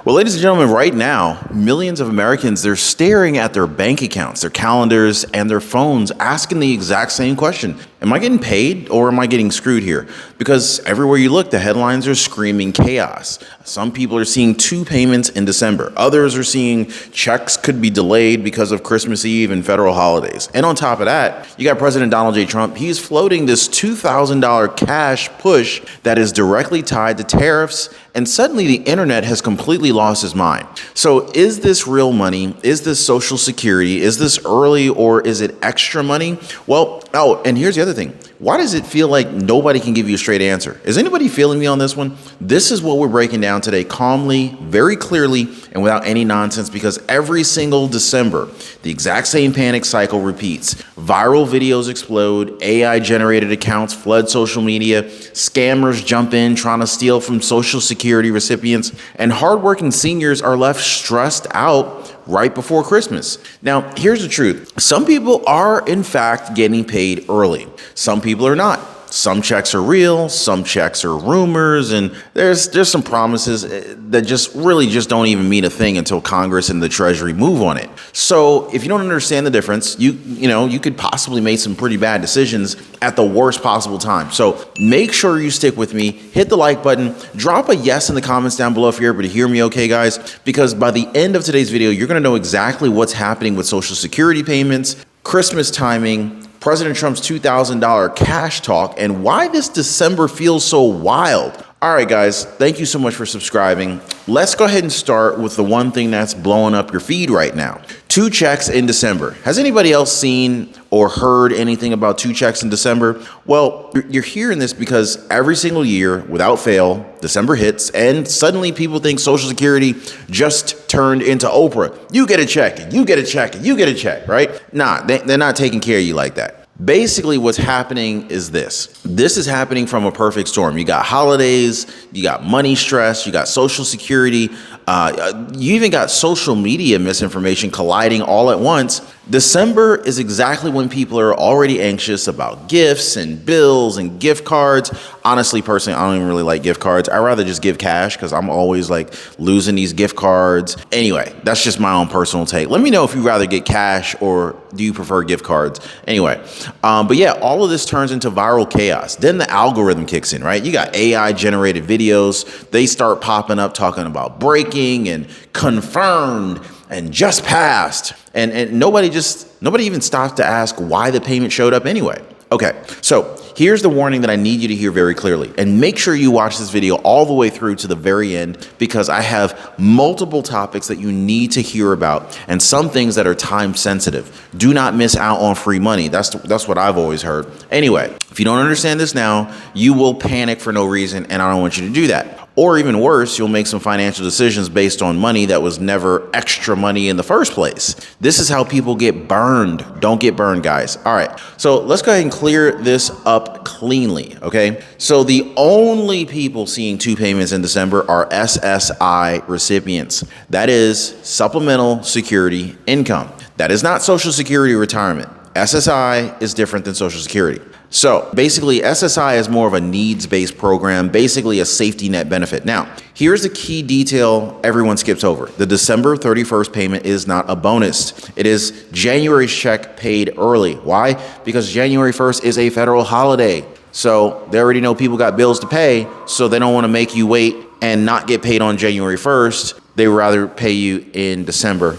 Well, ladies and gentlemen, right now, millions of Americans, they're staring at their bank accounts, their calendars, and their phones, asking the exact same question. Am I getting paid or am I getting screwed here? Because everywhere you look, the headlines are screaming chaos. Some people are seeing 2 payments in December. Others are seeing checks could be delayed because of Christmas Eve and federal holidays. And on top of that, you got President Donald J. Trump. He's floating this $2,000 cash push that is directly tied to tariffs. And suddenly the internet has completely lost his mind. So is this real money? Is this Social Security? Is this early or is it extra money? Well, and here's the other thing. Why does it feel like nobody can give you a straight answer? Is anybody feeling me on this one? This is what we're breaking down today calmly, very clearly, and without any nonsense, because every single December, the exact same panic cycle repeats. Viral videos explode, AI generated accounts flood social media, scammers jump in trying to steal from Social Security recipients, and hardworking seniors are left stressed out right before Christmas. Now, here's the truth. Some people are, in fact, getting paid early. Some people are not. Some checks are real, some checks are rumors, and there's some promises that just don't even mean a thing until Congress and the Treasury move on it. So if you don't understand the difference, you could possibly make some pretty bad decisions at the worst possible time. So make sure you stick with me, hit the like button, drop a yes in the comments down below if you're able to hear me okay, guys, because by the end of today's video, you're gonna know exactly what's happening with Social Security payments, Christmas timing, President Trump's $2,000 cash talk, and why this December feels so wild. All right, guys, thank you so much for subscribing. Let's go ahead and start with the one thing that's blowing up your feed right now. 2 checks in December. Has anybody else seen or heard anything about 2 checks in December? Well, you're hearing this because every single year, without fail, December hits, and suddenly people think Social Security just turned into Oprah. You get a check, and you get a check, and you get a check, right? Nah, they're not taking care of you like that. Basically, what's happening is this. This is happening from a perfect storm. You got holidays, you got money stress, you got Social Security, you even got social media misinformation colliding all at once. December is exactly when people are already anxious about gifts and bills and gift cards. Honestly, personally, I don't even really like gift cards. I'd rather just give cash because I'm always like losing these gift cards. Anyway, that's just my own personal take. Let me know if you'd rather get cash or do you prefer gift cards? Anyway, but yeah, all of this turns into viral chaos. Then the algorithm kicks in, right? You got AI generated videos. They start popping up talking about breaking and confirmed and just passed. And nobody even stops to ask why the payment showed up anyway. Okay, so here's the warning that I need you to hear very clearly. And make sure you watch this video all the way through to the very end, because I have multiple topics that you need to hear about and some things that are time sensitive. Do not miss out on free money. That's what I've always heard. Anyway, if you don't understand this now, you will panic for no reason, and I don't want you to do that. Or even worse, you'll make some financial decisions based on money that was never extra money in the first place. This is how people get burned. Don't get burned, guys. All right, so let's go ahead and clear this up cleanly, okay? So the only people seeing 2 payments in December are SSI recipients. That is Supplemental Security Income. That is not Social Security retirement. SSI is different than Social Security. So basically, SSI is more of a needs-based program, basically a safety net benefit. Now, here's the key detail everyone skips over. The December 31st payment is not a bonus. It is January's check paid early. Why? Because January 1st is a federal holiday. So they already know people got bills to pay, so they don't want to make you wait and not get paid on January 1st. They would rather pay you in December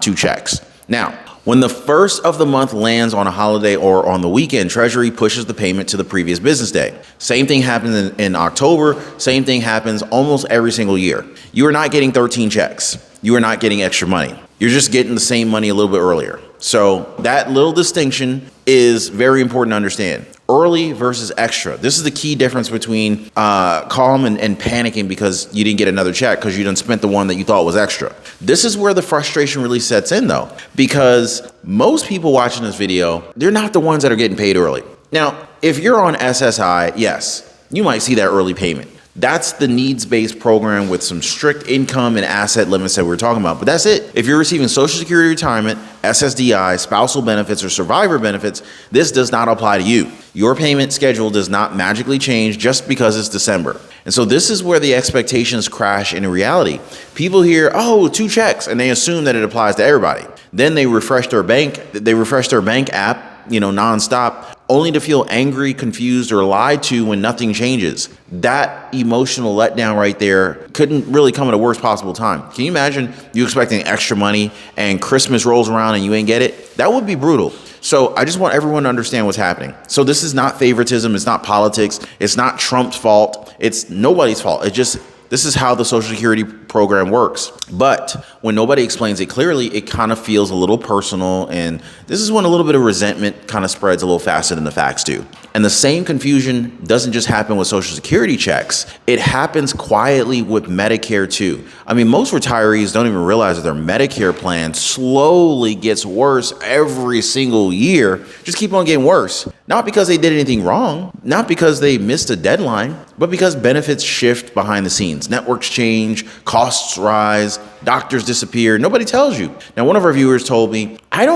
2 checks. Now, when the first of the month lands on a holiday or on the weekend, Treasury pushes the payment to the previous business day. Same thing happens in October. Same thing happens almost every single year. You are not getting 13 checks. You are not getting extra money. You're just getting the same money a little bit earlier. So that little distinction is very important to understand. Early versus extra. This is the key difference between calm and panicking because you didn't get another check because you done spent the one that you thought was extra. This is where the frustration really sets in though, because most people watching this video, they're not the ones that are getting paid early. Now, if you're on SSI, yes, you might see that early payment. That's the needs-based program with some strict income and asset limits that we're talking about. But that's it. If you're receiving Social Security retirement, SSDI, spousal benefits, or survivor benefits, this does not apply to you. Your payment schedule does not magically change just because it's December. And so this is where the expectations crash in reality. People hear, oh, 2 checks, and they assume that it applies to everybody. Then they refresh their bank app, nonstop, only to feel angry, confused, or lied to when nothing changes. That emotional letdown right there couldn't really come at a worst possible time. Can you imagine you expecting extra money and Christmas rolls around and you ain't get it? That would be brutal. So I just want everyone to understand what's happening. So this is not favoritism. It's not politics. It's not Trump's fault. It's nobody's fault. This is how the Social Security program works. But when nobody explains it clearly, it kind of feels a little personal. And this is when a little bit of resentment kind of spreads a little faster than the facts do. And the same confusion doesn't just happen with Social Security checks. It happens quietly with Medicare too. I mean, most retirees don't even realize that their Medicare plan slowly gets worse every single year. Just keep on getting worse. Not because they did anything wrong, not because they missed a deadline, but because benefits shift behind the scenes. Networks change, costs rise, doctors disappear. Nobody tells you. Now, one of our viewers told me, I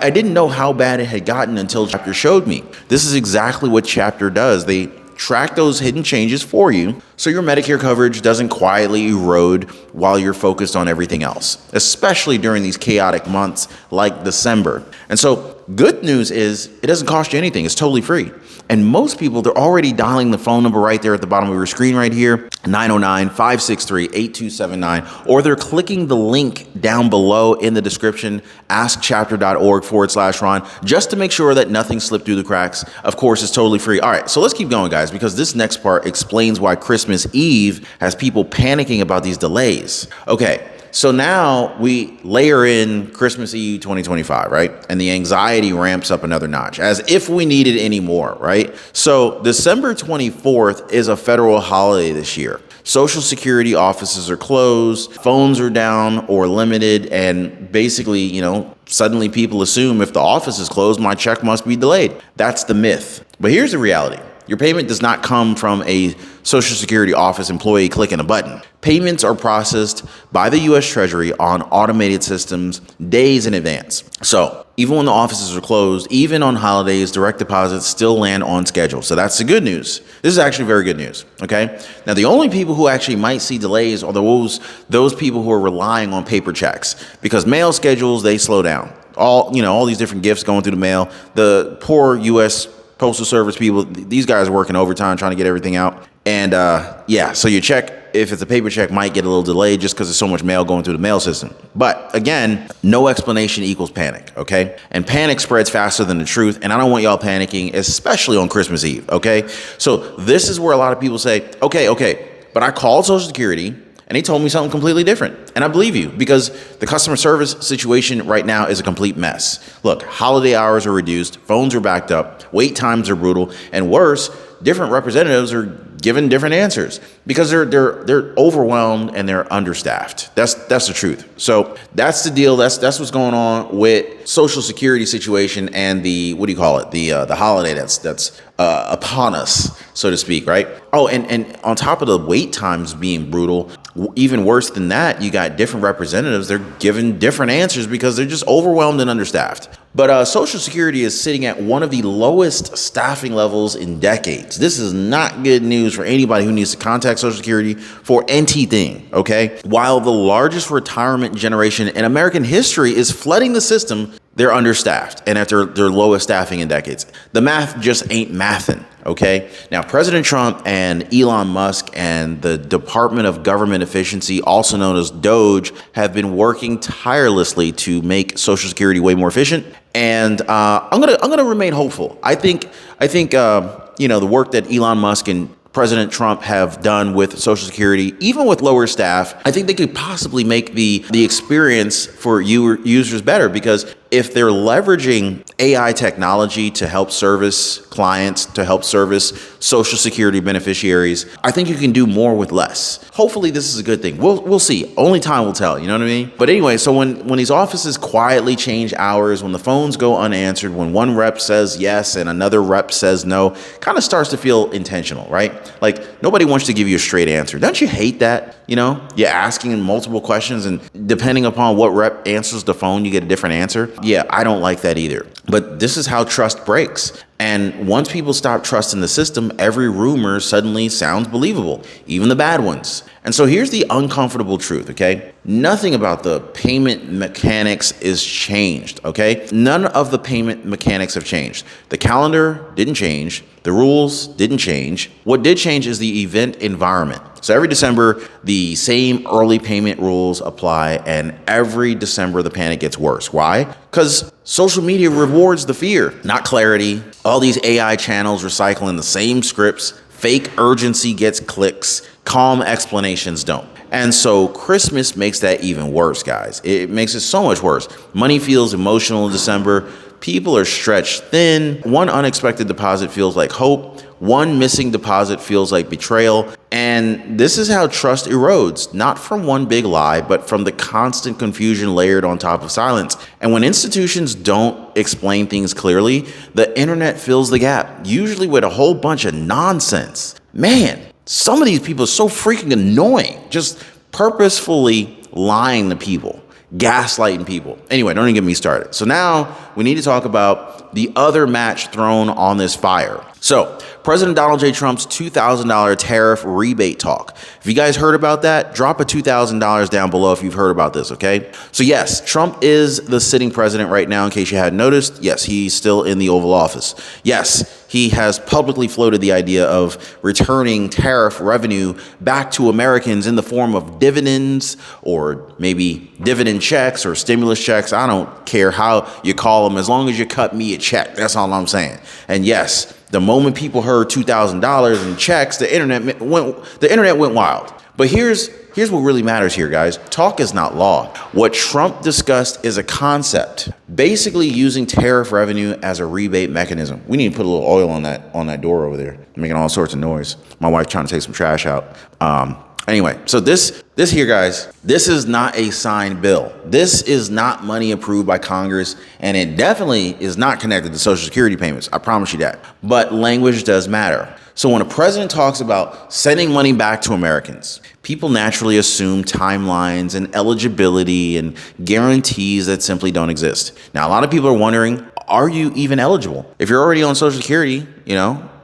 didn't know how bad it had gotten until Chapter showed me. This is exactly what Chapter does. They track those hidden changes for you so your Medicare coverage doesn't quietly erode while you're focused on everything else, especially during these chaotic months like December. And so good news is it doesn't cost you anything. It's totally free. And most people, they're already dialing the phone number right there at the bottom of your screen right here, 909-563-8279, or they're clicking the link down below in the description, askchapter.org/Ron, just to make sure that nothing slipped through the cracks. Of course, it's totally free. All right, so let's keep going, guys, because this next part explains why Christmas Eve has people panicking about these delays. Okay. So now we layer in Christmas Eve 2025, right? And the anxiety ramps up another notch, as if we needed any more, right? So December 24th is a federal holiday this year. Social Security offices are closed, phones are down or limited, and basically, suddenly people assume if the office is closed, my check must be delayed. That's the myth. But here's the reality. Your payment does not come from a Social Security office employee clicking a button. Payments are processed by the U.S. Treasury on automated systems days in advance. So even when the offices are closed, even on holidays, direct deposits still land on schedule. So that's the good news. This is actually very good news, okay? Now, the only people who actually might see delays are those people who are relying on paper checks, because mail schedules, they slow down. All these different gifts going through the mail. The poor U.S. Postal Service people, these guys are working overtime trying to get everything out. And so your check, if it's a paper check, might get a little delayed just because there's so much mail going through the mail system. But again, no explanation equals panic, okay? And panic spreads faster than the truth. And I don't want y'all panicking, especially on Christmas Eve, okay? So this is where a lot of people say, okay, but I called Social Security and they told me something completely different. And I believe you, because the customer service situation right now is a complete mess. Look, holiday hours are reduced, phones are backed up, wait times are brutal, and worse, different representatives are given different answers because they're overwhelmed and they're understaffed. That's the truth. So that's the deal. That's what's going on with Social Security situation and the holiday that's upon us, so to speak, right? Oh, and on top of the wait times being brutal, even worse than that, you got different representatives. They're given different answers because they're just overwhelmed and understaffed. But Social Security is sitting at one of the lowest staffing levels in decades. This is not good news for anybody who needs to contact Social Security for anything, okay? While the largest retirement generation in American history is flooding the system, they're understaffed and at their lowest staffing in decades. The math just ain't mathin', okay? Now, President Trump and Elon Musk and the Department of Government Efficiency, also known as DOGE, have been working tirelessly to make Social Security way more efficient. And I'm gonna remain hopeful. I think the work that Elon Musk and President Trump have done with Social Security, even with lower staff, I think they could possibly make the experience for users better, because if they're leveraging AI technology to help service clients, to help service Social Security beneficiaries, I think you can do more with less. Hopefully this is a good thing. We'll see. Only time will tell, you know what I mean? But anyway, so when these offices quietly change hours, when the phones go unanswered, when one rep says yes and another rep says no, kind of starts to feel intentional, right? Like nobody wants to give you a straight answer. Don't you hate that? You know, you're asking multiple questions and depending upon what rep answers the phone, you get a different answer. Yeah, I don't like that either. But this is how trust breaks. And once people stop trusting the system, every rumor suddenly sounds believable, even the bad ones. And so here's the uncomfortable truth, okay? Nothing about the payment mechanics is changed, okay? None of the payment mechanics have changed. The calendar didn't change. The rules didn't change. What did change is the event environment. So every December, the same early payment rules apply, and every December, the panic gets worse. Why? Because social media rewards the fear, not clarity. All these AI channels recycling the same scripts. Fake urgency gets clicks. Calm explanations don't. And so Christmas makes that even worse, guys. It makes it so much worse. Money feels emotional in December. People are stretched thin. One unexpected deposit feels like hope. One missing deposit feels like betrayal. And this is how trust erodes, not from one big lie, but from the constant confusion layered on top of silence. And when institutions don't explain things clearly, the internet fills the gap, usually with a whole bunch of nonsense. Man, some of these people are so freaking annoying, just purposefully lying to people, gaslighting people. Anyway, don't even get me started. So now we need to talk about the other match thrown on this fire. So President Donald J. Trump's $2,000 tariff rebate talk. If you guys heard about that, drop a $2,000 down below if you've heard about this, okay? So yes, Trump is the sitting president right now, in case you hadn't noticed. Yes, he's still in the Oval Office. Yes, he has publicly floated the idea of returning tariff revenue back to Americans in the form of dividends or maybe dividend checks or stimulus checks. I don't care how you call them, as long as you cut me a check. That's all I'm saying. And yes, the moment people heard $2,000 in checks, the internet went wild. But here's what really matters here, guys. Talk is not law. What Trump discussed is a concept, basically using tariff revenue as a rebate mechanism. We need to put a little oil on that door over there, making all sorts of noise. My wife trying to take some trash out. Anyway, so this here, guys, this is not a signed bill. This is not money approved by Congress, and it definitely is not connected to Social Security payments. I promise you that. But language does matter. So when a president talks about sending money back to Americans, people naturally assume timelines and eligibility and guarantees that simply don't exist. Now, a lot of people are wondering, are you even eligible? If you're already on Social Security,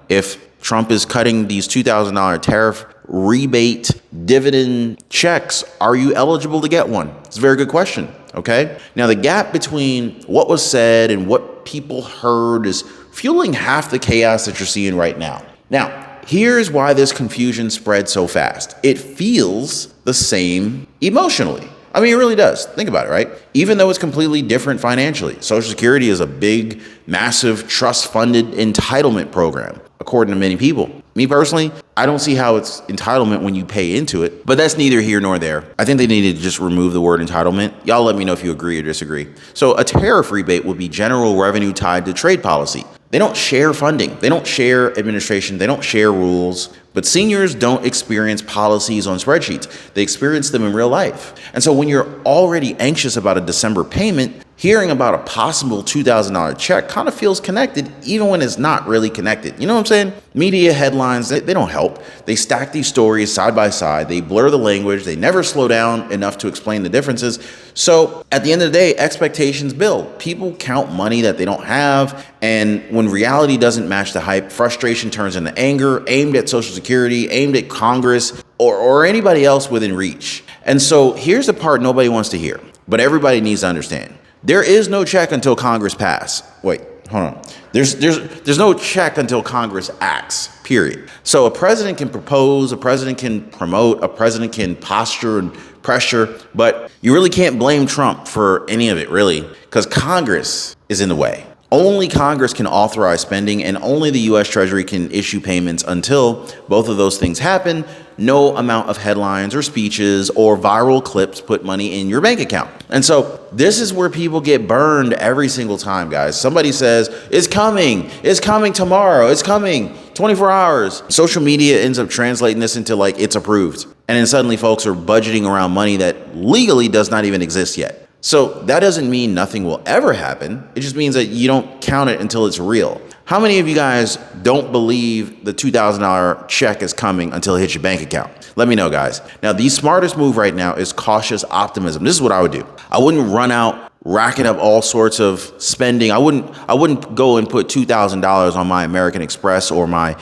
if Trump is cutting these $2,000 tariff rebate dividend checks, are you eligible to get one? It's a very good question, okay? Now, the gap between what was said and what people heard is fueling half the chaos that you're seeing right now. Now, here's why this confusion spread so fast. It feels the same emotionally. I mean, it really does. Think about it, right? Even though it's completely different financially. Social Security is a big, massive, trust-funded entitlement program, according to many people. Me personally, I don't see how it's entitlement when you pay into it, but that's neither here nor there. I think they need to just remove the word entitlement. Y'all let me know if you agree or disagree. So a tariff rebate would be general revenue tied to trade policy. They don't share funding. They don't share administration. They don't share rules. But seniors don't experience policies on spreadsheets. They experience them in real life. And so when you're already anxious about a December payment, hearing about a possible $2,000 check kind of feels connected, even when it's not really connected. You know what I'm saying? Media headlines, they don't help. They stack these stories side by side. They blur the language. They never slow down enough to explain the differences. So at the end of the day, expectations build. People count money that they don't have. And when reality doesn't match the hype, frustration turns into anger, aimed at Social Security, aimed at Congress, or anybody else within reach. And so here's the part nobody wants to hear, but everybody needs to understand. There is no check until Congress passes. Wait, hold on. There's no check until Congress acts, period. So a president can propose, a president can promote, a president can posture and pressure, but you really can't blame Trump for any of it, really, because Congress is in the way. Only Congress can authorize spending, and only the U.S. Treasury can issue payments until both of those things happen. No amount of headlines or speeches or viral clips put money in your bank account. And so this is where people get burned every single time, guys. Somebody says, it's coming tomorrow, it's coming 24 hours. Social media ends up translating this into like it's approved. And then suddenly folks are budgeting around money that legally does not even exist yet. So that doesn't mean nothing will ever happen. It just means that you don't count it until it's real. How many of you guys don't believe the $2,000 check is coming until it hits your bank account? Let me know, guys. Now, the smartest move right now is cautious optimism. This is what I would do. I wouldn't run out racking up all sorts of spending. I wouldn't go and put $2,000 on my American Express or my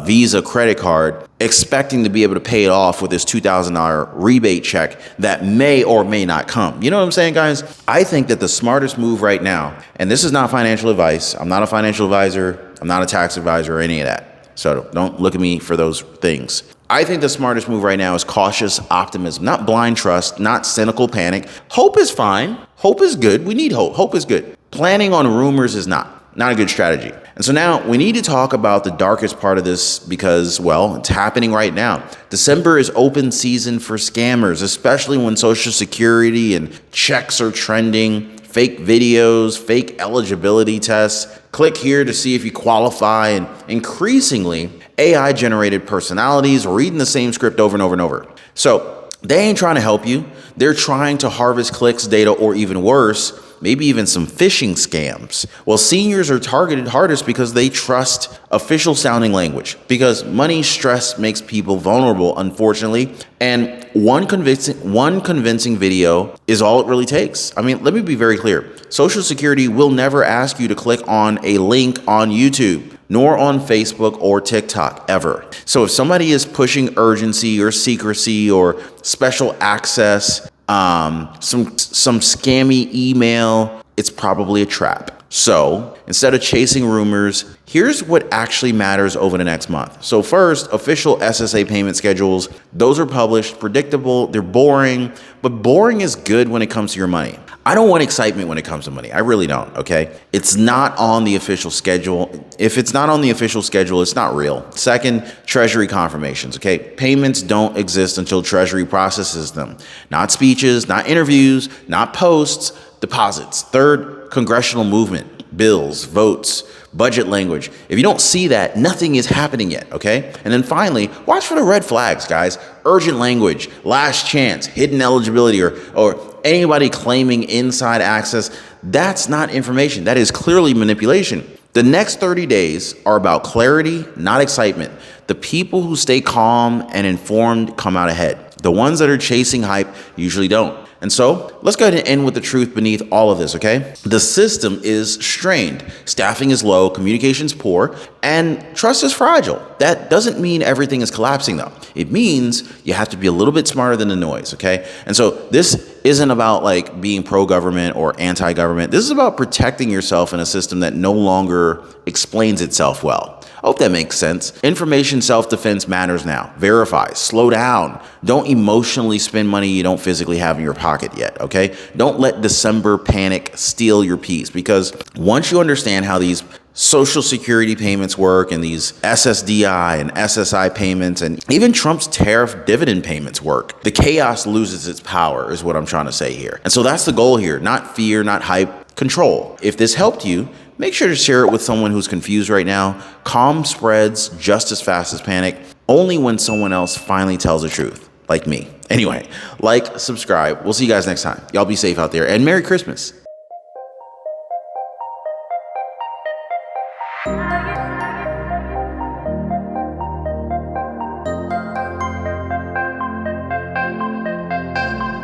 Visa credit card expecting to be able to pay it off with this $2,000 rebate check that may or may not come. You know what I'm saying, guys? I think that the smartest move right now, and this is not financial advice. I'm not a financial advisor. I'm not a tax advisor or any of that. So don't look at me for those things. I think the smartest move right now is cautious optimism, not blind trust, not cynical panic. Hope is fine. Hope is good. We need hope. Hope is good. Planning on rumors is not a good strategy. And so now we need to talk about the darkest part of this because, well, it's happening right now. December is open season for scammers, especially when Social Security and checks are trending, fake videos, fake eligibility tests. Click here to see if you qualify, and increasingly AI-generated personalities reading the same script over and over and over. So they ain't trying to help you. They're trying to harvest clicks, data, or even worse, maybe even some phishing scams. Well, seniors are targeted hardest because they trust official sounding language, because money stress makes people vulnerable, unfortunately. And one convincing video is all it really takes. I mean, let me be very clear. Social Security will never ask you to click on a link on YouTube, nor on Facebook or TikTok, ever. So if somebody is pushing urgency or secrecy or special access, some scammy email, it's probably a trap. So instead of chasing rumors, here's what actually matters over the next month. So first, official SSA payment schedules. Those are published, predictable, they're boring, but boring is good when it comes to your money. I don't want excitement when it comes to money. I really don't, okay? It's not on the official schedule. If it's not on the official schedule, it's not real. Second, Treasury confirmations, okay? Payments don't exist until Treasury processes them. Not speeches, not interviews, not posts, deposits. Third, congressional movement, bills, votes, budget language. If you don't see that, nothing is happening yet, okay? And then finally, watch for the red flags, guys. Urgent language, last chance, hidden eligibility, or anybody claiming inside access. That's not information. That is clearly manipulation. The next 30 days are about clarity, not excitement. The people who stay calm and informed come out ahead. The ones that are chasing hype usually don't. And so let's go ahead and end with the truth beneath all of this, okay? The system is strained, staffing is low, communication's poor, and trust is fragile. That doesn't mean everything is collapsing though. It means you have to be a little bit smarter than the noise, okay? And so this isn't about like being pro-government or anti-government. This is about protecting yourself in a system that no longer explains itself well. I hope that makes sense. Information self-defense matters now. Verify, slow down. Don't emotionally spend money you don't physically have in your pocket yet, okay? Don't let December panic steal your peace, because once you understand how these Social Security payments work and these SSDI and SSI payments and even Trump's tariff dividend payments work, the chaos loses its power is what I'm trying to say here. And so that's the goal here, not fear, not hype, control. If this helped you, make sure to share it with someone who's confused right now. Calm spreads just as fast as panic, only when someone else finally tells the truth, like me. Anyway, like, subscribe. We'll see you guys next time. Y'all be safe out there, and Merry Christmas.